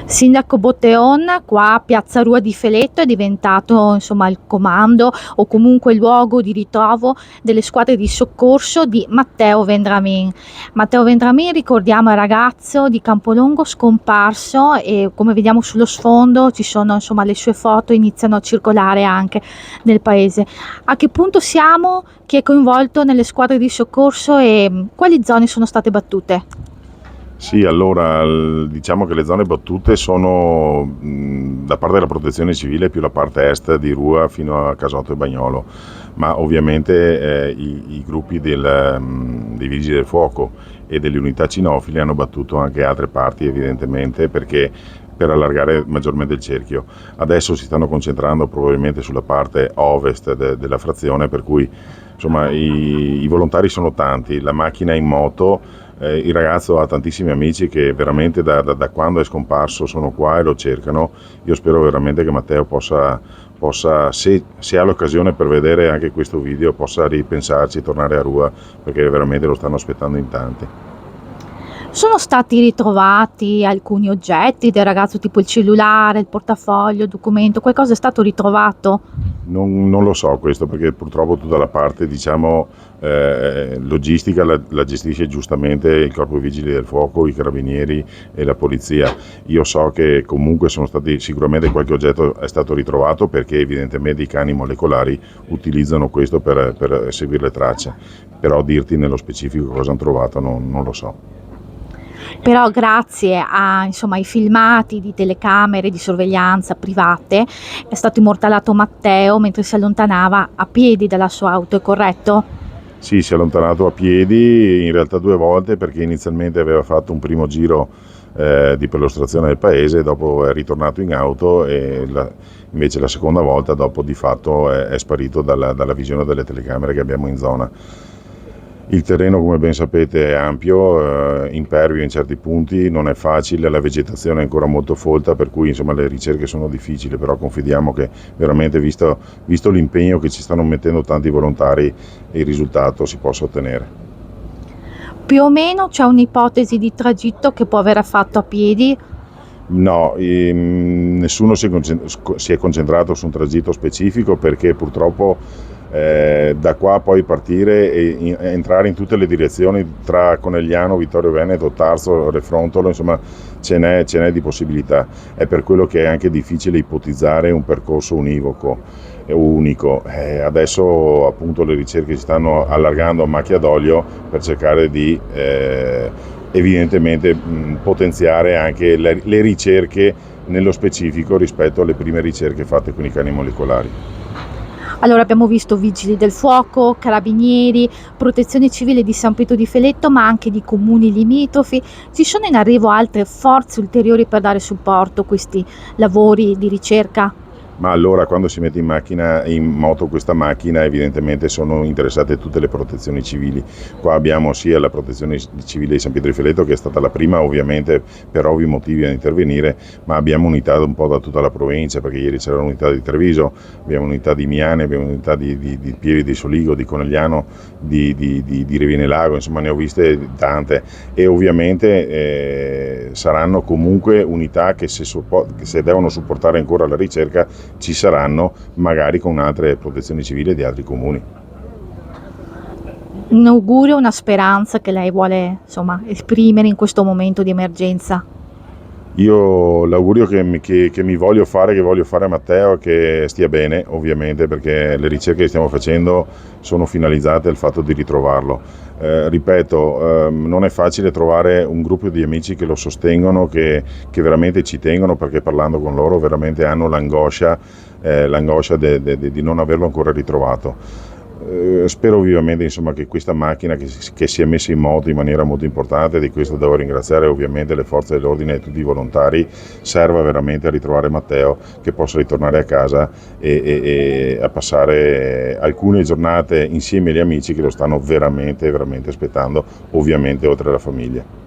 Sindaco Botteon, qua a Piazza Rua di Feletto è diventato insomma il comando o comunque il luogo di ritrovo delle squadre di soccorso di Matteo Vendramin. Matteo Vendramin, ricordiamo, è ragazzo di Campolongo scomparso e come vediamo sullo sfondo ci sono insomma le sue foto, iniziano a circolare anche nel paese. A che punto siamo? Chi è coinvolto nelle squadre di soccorso e quali zone sono state battute? Sì, allora diciamo che le zone battute sono da parte della protezione civile più la parte est di Rua fino a Casotto e Bagnolo, ma ovviamente i gruppi dei vigili del fuoco e delle unità cinofile hanno battuto anche altre parti evidentemente perché per allargare maggiormente il cerchio. Adesso si stanno concentrando probabilmente sulla parte ovest della frazione, per cui insomma i volontari sono tanti, la macchina è in moto. Il ragazzo ha tantissimi amici che veramente da quando è scomparso sono qua e lo cercano. Io spero veramente che Matteo possa se ha l'occasione per vedere anche questo video, possa ripensarci e tornare a Rua, perché veramente lo stanno aspettando in tanti. Sono stati ritrovati alcuni oggetti del ragazzo, tipo il cellulare, il portafoglio, il documento, qualcosa è stato ritrovato? Non lo so questo perché purtroppo tutta la parte diciamo logistica la gestisce giustamente il Corpo dei Vigili del Fuoco, i Carabinieri e la Polizia. Io so che comunque sono stati sicuramente qualche oggetto è stato ritrovato perché evidentemente i cani molecolari utilizzano questo per seguire le tracce, però dirti nello specifico cosa hanno trovato non lo so. Però grazie a, insomma, ai filmati di telecamere di sorveglianza private è stato immortalato Matteo mentre si allontanava a piedi dalla sua auto, è corretto? Sì, si è allontanato a piedi, in realtà 2 volte perché inizialmente aveva fatto un primo giro di perlustrazione del paese, dopo è ritornato in auto e invece la seconda volta dopo di fatto è sparito dalla visione delle telecamere che abbiamo in zona. Il terreno, come ben sapete, è ampio, impervio in certi punti, non è facile, la vegetazione è ancora molto folta, per cui insomma, le ricerche sono difficili, però confidiamo che veramente, visto l'impegno che ci stanno mettendo tanti volontari, il risultato si possa ottenere. Più o meno c'è un'ipotesi di tragitto che può aver fatto a piedi? No, nessuno si è concentrato su un tragitto specifico perché purtroppo da qua poi partire e entrare in tutte le direzioni tra Conegliano, Vittorio Veneto, Tarso, Refrontolo, insomma ce n'è di possibilità. È per quello che è anche difficile ipotizzare un percorso univoco e unico. Adesso appunto le ricerche si stanno allargando a macchia d'olio per cercare di evidentemente potenziare anche le ricerche nello specifico rispetto alle prime ricerche fatte con i cani molecolari. Allora abbiamo visto vigili del fuoco, carabinieri, protezione civile di San Pietro di Feletto, ma anche di comuni limitrofi. Ci sono in arrivo altre forze ulteriori per dare supporto a questi lavori di ricerca? Ma allora quando si mette in moto questa macchina evidentemente sono interessate tutte le protezioni civili. Qua abbiamo sia la protezione civile di San Pietro di Feletto che è stata la prima ovviamente per ovvi motivi a intervenire, ma abbiamo unità un po' da tutta la provincia perché ieri c'era un'unità di Treviso, abbiamo unità di Miane, abbiamo unità di Pieve di Soligo, di Conegliano, di Riviene Lago, insomma ne ho viste tante e ovviamente saranno comunque unità che se devono supportare ancora la ricerca ci saranno magari con altre protezioni civili di altri comuni. Un augurio, una speranza che lei vuole insomma esprimere in questo momento di emergenza? Io l'augurio che voglio fare a Matteo è che stia bene, ovviamente, perché le ricerche che stiamo facendo sono finalizzate al fatto di ritrovarlo. Ripeto, non è facile trovare un gruppo di amici che lo sostengono, che veramente ci tengono, perché parlando con loro veramente hanno l'angoscia di non averlo ancora ritrovato. Spero vivamente insomma, che questa macchina che si è messa in moto in maniera molto importante, di questo devo ringraziare ovviamente le forze dell'ordine e tutti i volontari, serva veramente a ritrovare Matteo, che possa ritornare a casa e a passare alcune giornate insieme agli amici che lo stanno veramente aspettando, ovviamente oltre alla famiglia.